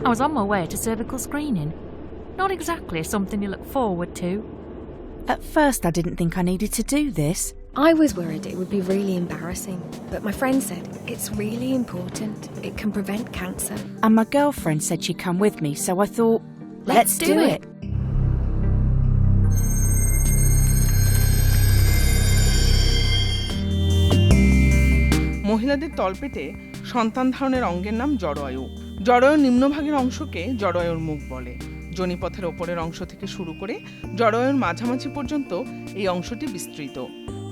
I was on my way to cervical screening. Not exactly something you look forward to. At first I didn't think I needed to do this. I was worried it would be really embarrassing, but my friend said it's really important. It can prevent cancer. And my girlfriend said she'd come with me, so I thought, let's do it. মহিলাদের তলপেটে সন্তান ধারণের অঙ্গের নাম জরায়ু। জরায়ুর নিম্নভাগের অংশকে জরায়ুর মুখ বলে। যোনিপথের ওপরের অংশ থেকে শুরু করে জরায়ুর মাঝামাঝি পর্যন্ত এই অংশটি বিস্তৃত।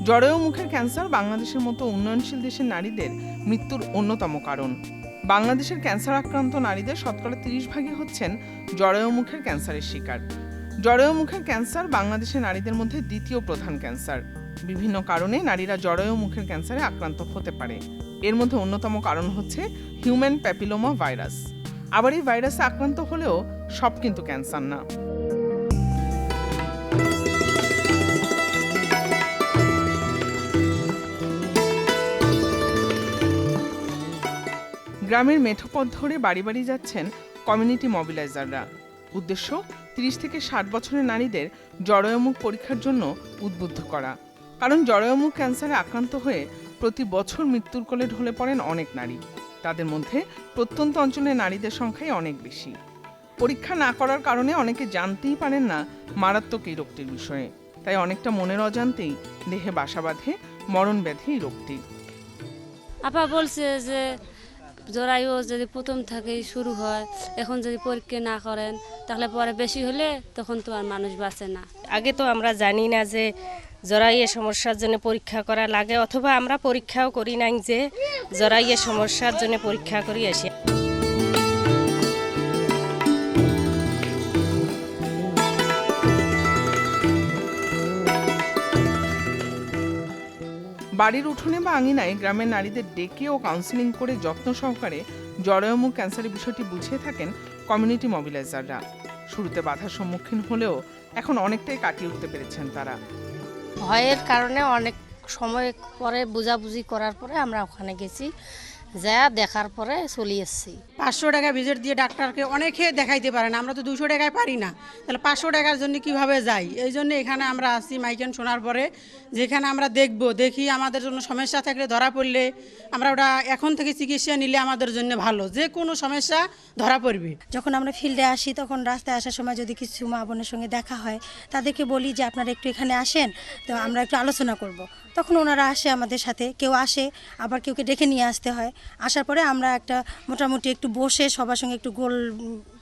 জরায়ু মুখের ক্যান্সার বাংলাদেশের মতো উন্নয়নশীল দেশের নারীদের মৃত্যুর অন্যতম কারণ। বাংলাদেশের ক্যান্সার আক্রান্ত নারীদের শতকরা 30% হচ্ছেন জরায়ু মুখের ক্যান্সারের শিকার। জরায়ু মুখের ক্যান্সার বাংলাদেশের নারীদের মধ্যে দ্বিতীয় প্রধান ক্যান্সার। বিভিন্ন কারণে নারীরা জরায়ু মুখের ক্যান্সারে আক্রান্ত হতে পারে। এর মধ্যে অন্যতম কারণ হচ্ছে হিউম্যান প্যাপিলোমা ভাইরাস। আবার এই ভাইরাসে আক্রান্ত হলেও সব কিন্তু ক্যান্সার না। গ্রামের মেঠোপথ ধরে বাড়ি বাড়ি যাচ্ছেন কমিউনিটি মোবিলাইজাররা। উদ্দেশ্য 30 থেকে 60 বছরের নারীদের জরায়ুমুখ পরীক্ষার জন্য উদ্বুদ্ধ করা। কারণ জরায়ুমুখ ক্যান্সারে আক্রান্ত হয়ে প্রতি বছর মৃত্যুর কোলে ঢলে পড়েন অনেক নারী। তাদের মধ্যে প্রত্যন্ত অঞ্চলের নারীদের সংখ্যাই অনেক বেশি। পরীক্ষা না করার কারণে অনেকে জানতেই পারেন না মারাত্মক এই রোগটির বিষয়ে। তাই অনেকটা মনের অজান্তেই দেহে বাসা বাঁধে মরণ ব্যাধি এই রোগটি। আপা বলছে যে জরায়ু যদি প্রথম থেকেই শুরু হয়, এখন যদি পরীক্ষা না করেন তাহলে পরে বেশি হলে তখন তো আর মানুষ বাঁচে না। আগে তো আমরা জানি না যে জরায়ুর সমস্যার জন্য পরীক্ষা করা লাগে, অথবা আমরা পরীক্ষাও করি নাই যে জরায়ুর সমস্যার জন্য পরীক্ষা করি আসি। বাড়ির উঠোনে বা আঙিনায় গ্রামের নারীদের ডেকে ও কাউন্সেলিং করে যত্ন সহকারে জরায়ুমুখ ক্যান্সারের বিষয়টি বুঝিয়ে থাকেন কমিউনিটি মোবিলাইজাররা। শুরুতে বাধার সম্মুখীন হলেও এখন অনেকটাই কাটিয়ে উঠতে পেরেছেন তারা। ভয়ের কারণে অনেক সময় পরে বুঝাবুঝি করার পরে আমরা ওখানে গেছি, যা দেখার পরে চলে এসেছি। 500 টাকা ভিজিট দিয়ে ডাক্তারকে অনেকে দেখাইতে পারে না, আমরা তো 200 টাকায় পারি না, তাহলে 500 টাকার জন্য কিভাবে যাই? এই জন্য এখানে আমরা আসি মাইকেন শোনার পরে, যেখানে আমরা দেখি আমাদের জন্য সমস্যা থাকলে ধরা পড়লে আমরা ওটা এখন থেকে চিকিৎসা নিলে আমাদের জন্য ভালো, যে কোনো সমস্যা ধরা পড়বে। যখন আমরা ফিল্ডে আসি তখন রাস্তায় আসার সময় যদি কিছু মা বোনের সঙ্গে দেখা হয়, তাদেরকে বলি যে আপনারা একটু এখানে আসেন, তো আমরা একটু আলোচনা করব। তখন ওনারা আসে আমাদের সাথে, কেউ আসে আবার কেউকে ডেকে নিয়ে আসতে হয়। আসার পরে আমরা একটা মোটামুটি একটু বসে সবার সঙ্গে একটু গোল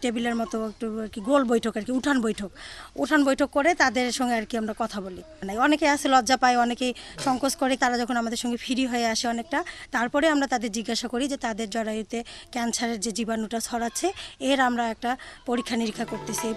টেবিলের মতো একটু আর কি গোল বৈঠক আর কি উঠান বৈঠক করে তাদের সঙ্গে আর কি আমরা কথা বলি। মানে অনেকে আসে লজ্জা পায়, অনেকেই সংকোচ করে, তারা যখন আমাদের সঙ্গে ফ্রি হয়ে আসে অনেকটা, তারপরে আমরা তাদের জিজ্ঞাসা করি যে তাদের জরায়ুতে ক্যান্সারের যে জীবাণুটা ছড়াচ্ছে এর আমরা একটা পরীক্ষা নিরীক্ষা করতেছি।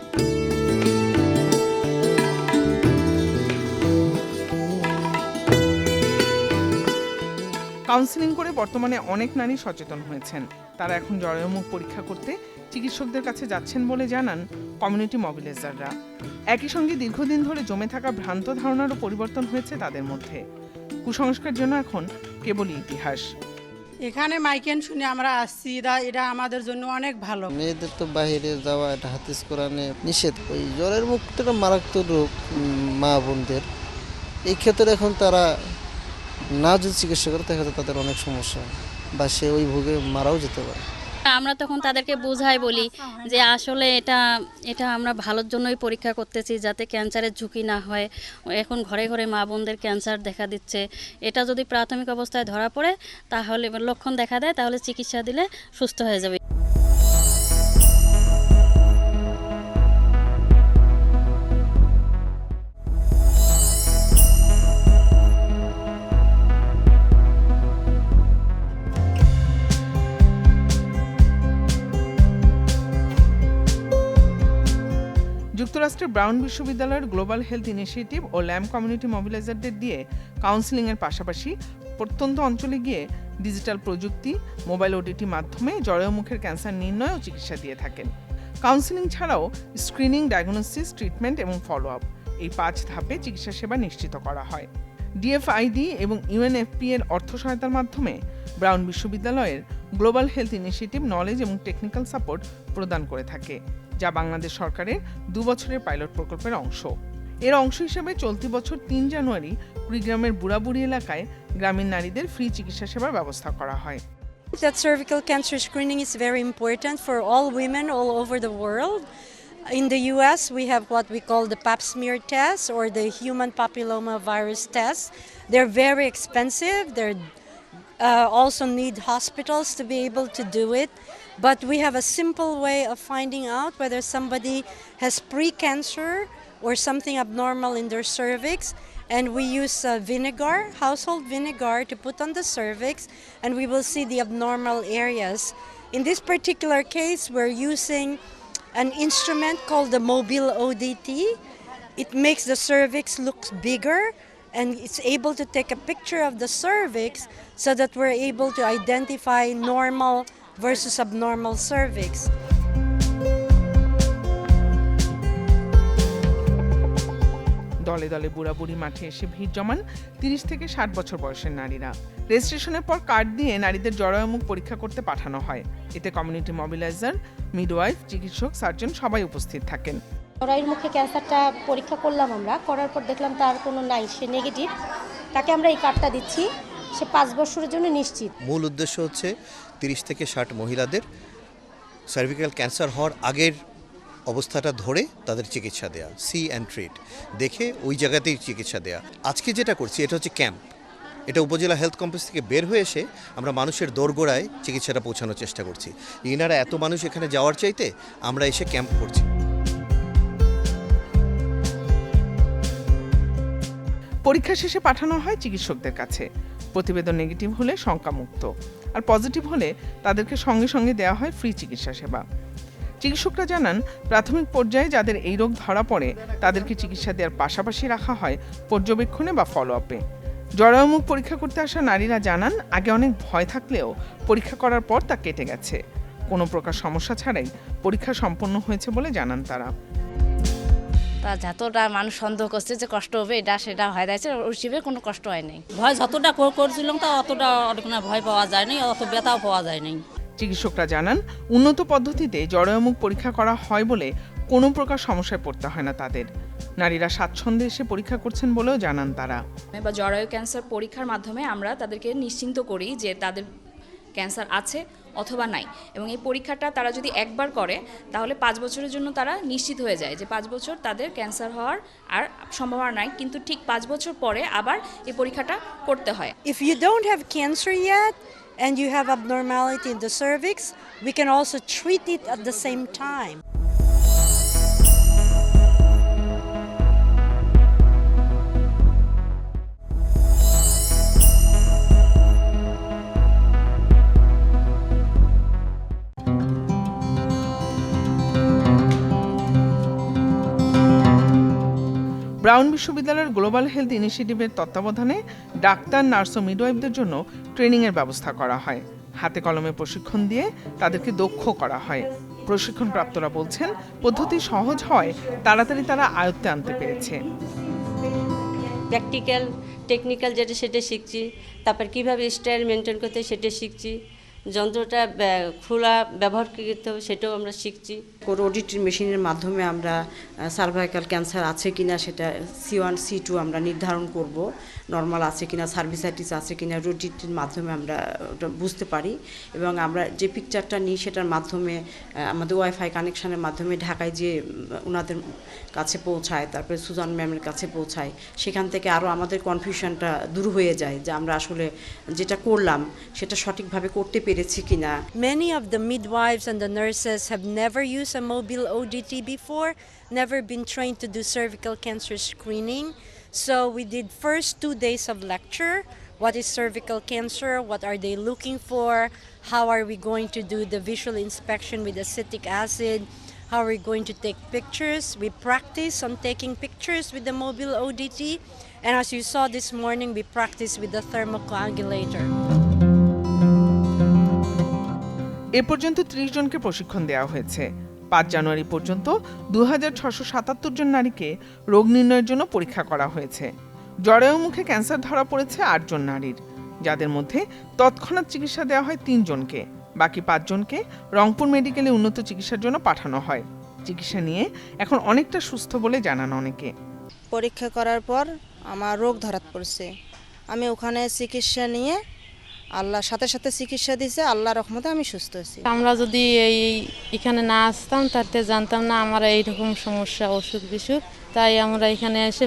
কাউন্সেলিং করে বর্তমানে অনেক নারী সচেতন হয়েছেন। তারা এখন জরায়ুমুখ পরীক্ষা করতে চিকিৎসকদের কাছে যাচ্ছেন বলে জানান কমিউনিটি মোবিলাইজাররা। একই সঙ্গে দীর্ঘদিন ধরে জমে থাকা ভ্রান্ত ধারণারও পরিবর্তন হয়েছে তাদের মধ্যে। কুসংস্কার জন্য এখন কেবলই ইতিহাস। এখানে মাইকেন শুনে আমরা আসছি, এটা আমাদের জন্য অনেক ভালো। মেয়েদের তো বাইরে যাওয়া, এটা হাদিস কোরআনে নিষেধ। ওই জ্বরের মুখটা মারাত্মক রোগ মা বোনদের, এই ক্ষেত্রে এখন তারা না যদি চিকিৎসা করে তাহলে তাদের অনেক সমস্যা বা সে ওই ভোগে মারাও যেতে পারে। আমরা তখন তাদেরকে বোঝাই বলি যে আসলে এটা আমরা ভালোর জন্যই পরীক্ষা করতেছি, যাতে ক্যান্সারের ঝুঁকি না হয়। এখন ঘরে ঘরে মা বোনদের ক্যান্সার দেখা দিচ্ছে, এটা যদি প্রাথমিক অবস্থায় ধরা পড়ে তাহলে লক্ষণ দেখা দেয়, তাহলে চিকিৎসা দিলে সুস্থ হয়ে যাবে। যুক্তরাষ্ট্রের ব্রাউন বিশ্ববিদ্যালয়ের গ্লোবাল হেলথ ইনিশিয়েটিভ ও ল্যাম্প কমিউনিটি মোবিলাইজারদের দিয়ে কাউন্সেলিংয়ের পাশাপাশি প্রত্যন্ত অঞ্চলে গিয়ে ডিজিটাল প্রযুক্তি, মোবাইল ওডিটি মাধ্যমে জরায়ুমুখের ক্যান্সার নির্ণয় ও চিকিৎসা দিয়ে থাকেন। কাউন্সেলিং ছাড়াও স্ক্রিনিং, ডায়াগনোসিস, ট্রিটমেন্ট এবং ফলো আপ, এই 5 ধাপে চিকিৎসা সেবা নিশ্চিত করা হয়। ডিএফআইডি এবং ইউএনএফপি এর অর্থ সহায়তার মাধ্যমে ব্রাউন বিশ্ববিদ্যালয়ের গ্লোবাল হেলথ ইনিশিয়েটিভ নলেজ এবং টেকনিক্যাল সাপোর্ট প্রদান করে থাকে, যা বাংলাদেশ সরকারের 2 বছরের পাইলট প্রকল্পের অংশ। এর অংশ হিসেবে চলতি বছর 3 জানুয়ারি কুড়িগ্রামের বুড়াবুড়ি এলাকায় গ্রামীণ নারীদের ফ্রি চিকিৎসা সেবার ব্যবস্থা করা হয়। That cervical cancer screening is very important for all women all over the world. In the US, we have what we call the pap smear test or the human papilloma virus test. They're very expensive. They're also need hospitals to be able to do it. But we have a simple way of finding out whether somebody has pre-cancer or something abnormal in their cervix. And we use vinegar, household vinegar, to put on the cervix, and we will see the abnormal areas. In this particular case, we're using an instrument called the mobile ODT. It makes the cervix look bigger, and it's able to take a picture of the cervix so that we're able to identify normal versus abnormal cervix. দলে দলে বুড়াবুড়ি মাঠে এসে ভিড় জমান 30 থেকে 60 বছর বয়সের নারীরা। রেজিস্ট্রেশনের পর কার্ড দিয়ে নারীদের জরায়ুমুখ পরীক্ষা করতে পাঠানো হয়। এতে কমিউনিটি মোবিলাইজার, মিডওয়াইফ, চিকিৎসক, সার্জন সবাই উপস্থিত থাকেন। জরায়ুর মুখে ক্যান্সারটা পরীক্ষা করলাম আমরা, করার পর দেখলাম তার কোনো নাই, সে নেগেটিভ। তাকে আমরা এই কার্ডটা দিচ্ছি, সে 5 বছরের জন্য নিশ্চিত। মূল উদ্দেশ্য হচ্ছে 30 থেকে 60 মহিলাদের সার্ভিক্যাল ক্যান্সার হওয়ার আগের অবস্থাটা ধরে তাদের চিকিৎসা দেয়া, সি অ্যান্ড ট্রিট, দেখে ওই জায়গাতেই চিকিৎসা দেয়া। আজকে যেটা করছি এটা হচ্ছে ক্যাম্প। এটা উপজেলা হেলথ কমপ্লেক্স থেকে বের হয়ে এসে আমরা মানুষের দোরগোড়ায় চিকিৎসাটা পৌঁছানোর চেষ্টা করছি। ইনারা এত মানুষ এখানে যাওয়ার চাইতে আমরা এসে ক্যাম্প করছি। পরীক্ষা শেষে পাঠানো হয় চিকিৎসকদের কাছে। প্রতিবেদন নেগেটিভ হলে শঙ্কামুক্ত, আর পজিটিভ হলে তাদেরকে সঙ্গে সঙ্গে দেওয়া হয় ফ্রি চিকিৎসা সেবা। চিকিৎসকরা জানান, প্রাথমিক পর্যায়ে যাদের এই রোগ ধরা পড়ে তাদেরকে চিকিৎসা দেওয়ার পাশাপাশি রাখা হয় পর্যবেক্ষণে বা ফলো আপে। জরায়ুমুখ পরীক্ষা করতে আসা নারীরা জানান, আগে অনেক ভয় থাকলেও পরীক্ষা করার পর তা কেটে গেছে। কোনো প্রকার সমস্যা ছাড়াই পরীক্ষা সম্পন্ন হয়েছে বলে জানান তারা। তা যতটা মানুষ সন্দেহ করছে যে কষ্ট হবে, এটা সেটা হয়ে যাচ্ছে, ওই হিসেবে কোনো কষ্ট হয় নাই। ভয় যতটা করছিলাম তা অতটা অনেক না ভয় পাওয়া যায় নাই, অত ব্যথাও পাওয়া যায় নাই। চিকিৎসকরা জানান, উন্নত পদ্ধতিতে জরায়ুমুখ পরীক্ষা করা হয় বলে কোনো প্রকার সমস্যায় পড়তে হয় না তাদের। নারীরা স্বাচ্ছন্দ্যে এসে পরীক্ষা করছেন বলেও জানান তারা। বা জরায়ু ক্যান্সার পরীক্ষার মাধ্যমে আমরা তাদেরকে নিশ্চিন্ত করি যে তাদের ক্যান্সার আছে অথবা নাই, এবং এই পরীক্ষাটা তারা যদি একবার করে তাহলে 5 বছরের জন্য তারা নিশ্চিত হয়ে যায় যে 5 বছর তাদের ক্যান্সার হওয়ার আর সম্ভাবনা নাই। কিন্তু ঠিক 5 বছর পরে আবার এই পরীক্ষাটা করতে হয়। If you don't have cancer yet and you have abnormality in the cervix, we can also treat it at the same time. Brown বিশ্ববিদ্যালয়ের গ্লোবাল হেলথ ইনিশিয়েটিভের তত্ত্বাবধানে ডাক্তার, নার্স ও মিডওয়াইফদের জন্য ট্রেনিংয়ের ব্যবস্থা করা হয়। হাতে কলমে প্রশিক্ষণ দিয়ে তাদেরকে দক্ষ করা হয়। প্রশিক্ষণপ্রাপ্তরা বলছেন, পদ্ধতি সহজ হয়, তাড়াতাড়ি তারা আয়ত্তে আনতে পেরেছে। প্র্যাকটিক্যাল, টেকনিক্যাল যেটা সেটা শিখছি, তারপর কীভাবে স্টাইল মেনটেন করতে সেটা শিখছি, যন্ত্রটা খোলা ব্যবহার করতে হবে সেটাও আমরা শিখছি। ওডিটির মেশিনের মাধ্যমে আমরা সার্ভাইকাল ক্যান্সার আছে কিনা সেটা C1 C2 আমরা নির্ধারণ করব, নর্মাল আছে কিনা, সার্ভিসাইটিস আছে কিনা ওডিটির মাধ্যমে আমরা ওটা বুঝতে পারি। এবং আমরা যে পিকচারটা নিই সেটার মাধ্যমে আমাদের ওয়াইফাই কানেকশনের মাধ্যমে ঢাকায় যে ওনাদের কাছে পৌঁছায়, তারপরে সুজান ম্যামের কাছে পৌঁছায়, সেখান থেকে আরও আমাদের কনফিউশনটা দূর হয়ে যায় যে আমরা আসলে যেটা করলাম সেটা সঠিকভাবে করতে পেরেছি কিনা। Many of the midwives and the nurses have never used a mobile ODT before, never been trained to do cervical cancer screening. So we did first 2 days of lecture. What is cervical cancer? What are they looking for? How are we going to do the visual inspection with acetic acid? How are we going to take pictures? We practice on taking pictures with the mobile ODT. And as you saw this morning, we practice with the thermocoagulator. এ পর্যন্ত 30 জনকে প্রশিক্ষণ দেওয়া হয়েছে। 5 জানুয়ারি পর্যন্ত 2677 জন নারীকে রোগ নির্ণয়ের জন্য পরীক্ষা করা হয়েছে। জরায়ুমুখে ক্যান্সার ধরা পড়েছে 8 জন নারীর, যাদের মধ্যে তৎক্ষণাৎ চিকিৎসা দেওয়া হয় 3 জনকে। বাকি 5 জনকে রংপুর মেডিকেলে উন্নত চিকিৎসার জন্য পাঠানো হয়। চিকিৎসা নিয়ে এখন অনেকটা সুস্থ বলে জানান অনেকে। পরীক্ষা করার পর আমার রোগ ধরা পড়ছে, আমি ওখানে চিকিৎসা নিয়ে আল্লাহর সাথে সাথে চিকিৎসা দিয়েছে, আল্লাহর রহমতে আমি সুস্থ আছি। আমরা যদি এখানে না আসতাম তাতে জানতাম না আমার এইরকম সমস্যা, অসুখ বিসুখ, তাই আমরা এখানে এসে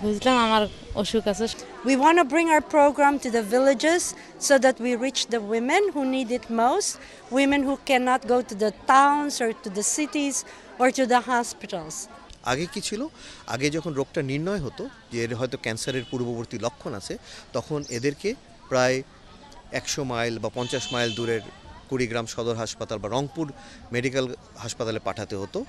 বুঝলাম আমার অসুখ আছে। We want to bring our program to the villages so that we reach the women who need it most, women who cannot go to the towns or to the cities or to the hospitals. আগে কি ছিল, আগে যখন রোগটা নির্ণয় হতো যে এর হয়তো ক্যান্সারের পূর্ববর্তী লক্ষণ আছে, তখন এদেরকে প্রায় 100 মাইল বা 50 মাইল দূরের কুড়িগ্রাম সদর হাসপাতাল বা রংপুর মেডিকেল হাসপাতালে পাঠাতে হতো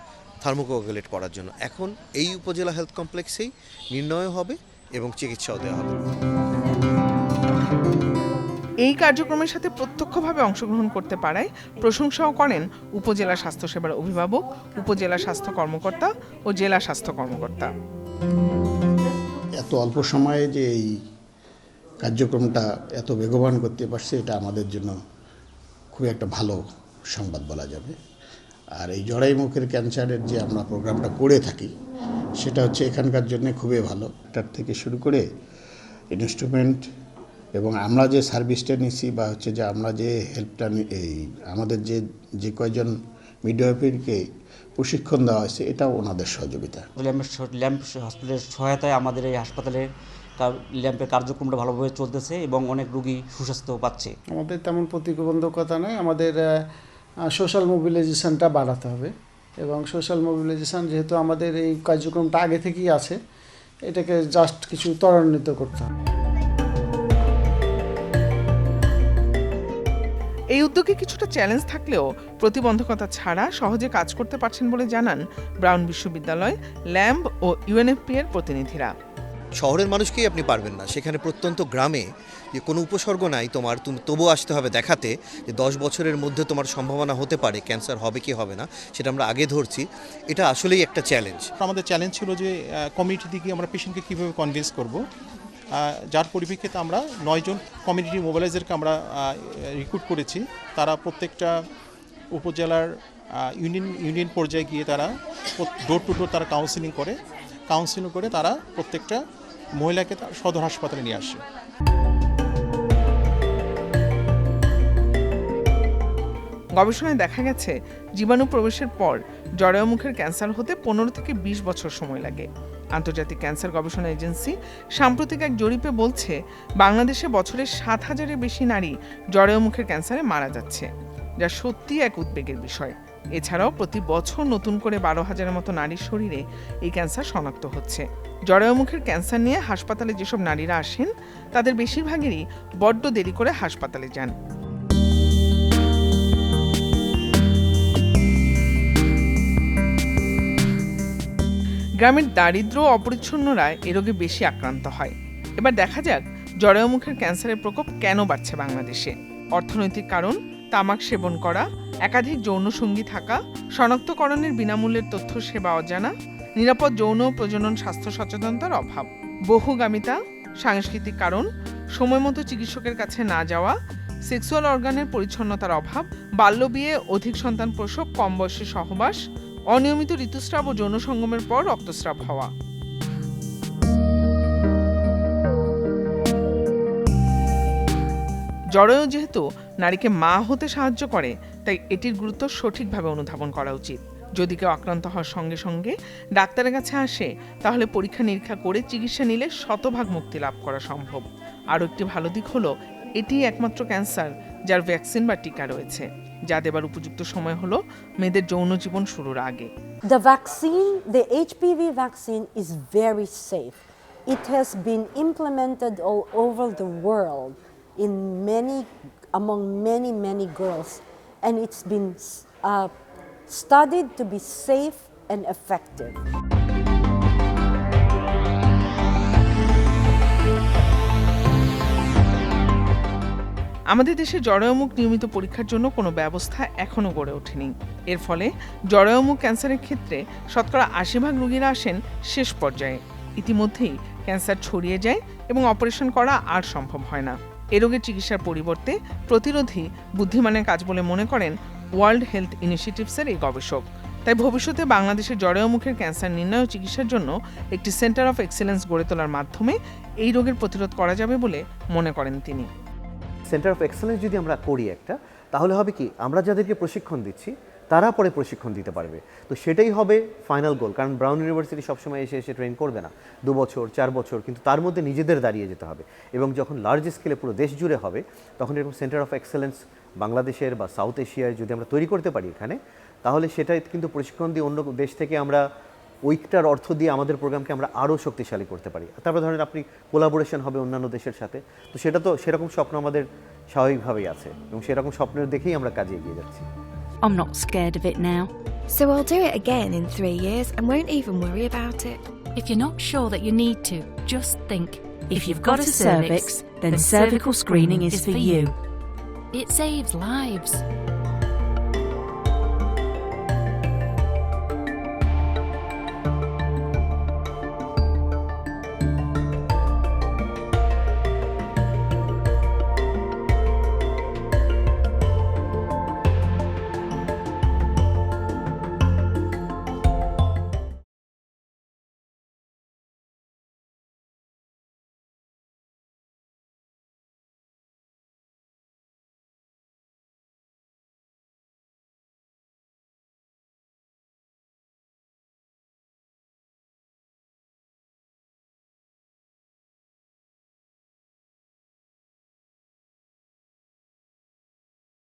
থার্মোকোয়াগুলেট করার জন্য। এখন এই উপজেলা হেলথ কমপ্লেক্সেই নির্ণয় হবে এবং চিকিৎসাও দেওয়া হবে। এই কার্যক্রমের সাথে প্রত্যক্ষভাবে অংশগ্রহণ করতে পারায় প্রশংসাও করেন উপজেলা স্বাস্থ্যসেবার অভিভাবক, উপজেলা স্বাস্থ্য কর্মকর্তা ও জেলা স্বাস্থ্য কর্মকর্তা। এত অল্প সময়ে যে এই কার্যক্রমটা এত বেগবান করতে পারছে, এটা আমাদের জন্য খুব একটা ভালো সংবাদ বলা যাবে। আর এই জরায়ু মুখের ক্যান্সারের যে আমরা প্রোগ্রামটা করে থাকি, সেটা হচ্ছে এখানকার জন্য খুবই ভালো। তার থেকে শুরু করে ইনস্ট্রুমেন্ট এবং আমরা যে সার্ভিসটা নিচ্ছি বা হচ্ছে যে আমরা যে হেল্পটা এই আমাদের যে কয়জন মিডওয়াইফারকে প্রশিক্ষণ দেওয়া হয়েছে, এটাও ওনাদের সহযোগিতা। ল্যাম্প হসপিটালের সহায়তায় আমাদের এই হাসপাতালে ল্যাম্পের কার্যক্রমটা ভালোভাবে চলতেছে এবং অনেক রোগী সুস্বাস্থ্য পাচ্ছে। আমাদের তেমন প্রতিবন্ধকতা নেই, আমাদের সোশ্যাল মোবিলাইজেশনটা বাড়াতে হবে এবং সোশ্যাল মোবিলাইজেশন যেহেতু আমাদের এই কার্যক্রমটা আগে থেকেই আছে, এটাকে জাস্ট কিছু ত্বরান্বিত করতে হবে। এই উদ্যোগে কিছুটা চ্যালেঞ্জ থাকলেও প্রতিবন্ধকতা ছাড়া সহজে কাজ করতে পারছেন বলে জানান ব্রাউন বিশ্ববিদ্যালয়, ল্যাম্ব ও ইউএনএফপি এর প্রতিনিধিরা। শহরের মানুষকেই আপনি পারবেন না, সেখানে প্রত্যন্ত গ্রামে যে কোনো উপসর্গ নাই তোমার, তুমি তবুও আসতে হবে দেখাতে যে 10 বছরের মধ্যে তোমার সম্ভাবনা হতে পারে ক্যান্সার হবে কি হবে না, সেটা আমরা আগে ধরছি। এটা আসলেই একটা চ্যালেঞ্জ। আমাদের চ্যালেঞ্জ ছিল যে কমিউনিটি দিকে আমরা পেশেন্টকে কীভাবে কনভিন্স করব, যার পরিপ্রেক্ষিতে আমরা 9 জন কমিউনিটি মোবিলাইজারকে আমরা রিক্রুট করেছি। তারা প্রত্যেকটা উপজেলার ইউনিয়ন পর্যায়ে গিয়ে তারা ডোর টু ডোর তারা কাউন্সিলিং করে তারা প্রত্যেকটা মহিলাকে সদর হাসপাতালে নিয়ে আসে। গবেষণায় দেখা গেছে জীবাণু প্রবেশের পর জরায়ু মুখের ক্যান্সার হতে 15 থেকে 20 বছর সময় লাগে। আন্তর্জাতিক ক্যান্সার গবেষণা এজেন্সি সাম্প্রতিক এক জরিপে বলছে বাংলাদেশে বছরে 7,000-এর বেশি নারী জরায়ু মুখের ক্যান্সারে মারা যাচ্ছে, যা সত্যি এক উদ্বেগের বিষয়। এছাড়াও প্রতি বছর নতুন করে 12,000-এর মতো নারীর শরীরে এই ক্যান্সার শনাক্ত হচ্ছে। জরায়ু মুখের ক্যান্সার নিয়ে হাসপাতালে যেসব নারীরা আসেন, তাদের বেশিরভাগেরই বড্ড দেরি করে হাসপাতালে যান। গ্রামের দারিদ্র ও অপরিচ্ছন্নরা এ রোগে বেশি আক্রান্ত হয়। এবার দেখা যাক জরায়ু মুখের ক্যান্সারের প্রকোপ কেন বাড়ছে বাংলাদেশে। অর্থনৈতিক কারণ, তামাক সেবন করা, একাধিক যৌনসঙ্গী থাকা, শনাক্তকরণের বিনামূল্যের তথ্য সেবা অজানা, নিরাপদ যৌন প্রজনন স্বাস্থ্য সচেতনতার অভাব, বহুগামিতা, সাংস্কৃতিক কারণ, সময়মতো চিকিৎসকের কাছে না যাওয়া, সেক্সুয়াল অর্গানের পরিচ্ছন্নতার অভাব, বাল্যবিয়ে, অধিক সন্তান প্রসব, কম বয়সে সহবাস, অনিয়মিত ঋতুস্রাব ও যৌন সঙ্গমের পর রক্তস্রাব হওয়া। জরায়ু যেহেতু নারীকে মা হতে সাহায্য করে, তাই এটির গুরুত্ব সঠিকভাবে অনুধাবন করা উচিত। যদি কেউ আক্রান্ত হওয়ার সঙ্গে সঙ্গে ডাক্তারের কাছে আসে, তাহলে পরীক্ষা নিরীক্ষা করে চিকিৎসা নিলে 100% মুক্তি লাভ করা সম্ভব। আরও একটি ভালো দিক হলো এটি একমাত্র ক্যান্সার যার ভ্যাকসিন বা টিকা রয়েছে, যা দেবার উপযুক্ত সময় হলো মেয়েদের যৌন জীবন শুরুর আগে। The vaccine, the HPV vaccine is very safe. It has been implemented all over the world among many girls, and it's been studied to be safe and effective. আমাদের দেশে জরায়ুমুখ নিয়মিত পরীক্ষার জন্য কোনো ব্যবস্থা এখনো গড়ে ওঠেনি। এর ফলে জরায়ুমুখ ক্যান্সারের ক্ষেত্রে শতকরা 80% রোগীরা আসেন শেষ পর্যায়ে। ইতিমধ্যেই ক্যান্সার ছড়িয়ে যায় এবং অপারেশন করা আর সম্ভব হয় না। এ রোগের চিকিৎসার পরিবর্তে প্রতিরোধী বুদ্ধিমানের কাজ বলে মনে করেন ওয়ার্ল্ড হেলথ ইনিশিয়েটিভসের এই গবেষক। তাই ভবিষ্যতে বাংলাদেশের জরায়ু মুখের ক্যান্সার নির্ণয় ও চিকিৎসার জন্য একটি সেন্টার অফ এক্সেলেন্স গড়ে তোলার মাধ্যমে এই রোগের প্রতিরোধ করা যাবে বলে মনে করেন তিনি। সেন্টার অফ এক্সেলেন্স যদি আমরা করি একটা, তাহলে হবে কি আমরা যাদেরকে প্রশিক্ষণ দিচ্ছি তারা পরে প্রশিক্ষণ দিতে পারবে। তো সেটাই হবে ফাইনাল গোল, কারণ ব্রাউন ইউনিভার্সিটি সবসময় এসে ট্রেন করবে না, 2 বছর 4 বছর, কিন্তু তার মধ্যে নিজেদের দাঁড়িয়ে যেতে হবে। এবং যখন লার্জ স্কেলে পুরো দেশ জুড়ে হবে, তখন এরকম সেন্টার অফ এক্সেলেন্স বাংলাদেশের বা সাউথ এশিয়ায় যদি আমরা তৈরি করতে পারি এখানে, তাহলে সেটাই কিন্তু প্রশিক্ষণ দিয়ে অন্য দেশ থেকে আমরা ওইটার অর্থ দিয়ে আমাদের প্রোগ্রামকে আমরা আরও শক্তিশালী করতে পারি। তারপর ধরেন আপনি কোলাবোরেশন হবে অন্যান্য দেশের সাথে, তো সেটা তো সেরকম স্বপ্ন আমাদের স্বাভাবিকভাবেই আছে এবং সেরকম স্বপ্নের দেখেই আমরা কাজে এগিয়ে যাচ্ছি। I'm not scared of it now. So I'll do it again in 3 years and won't even worry about it. If you're not sure that you need to, just think. If you've got a cervix, then cervical screening is for you. It saves lives.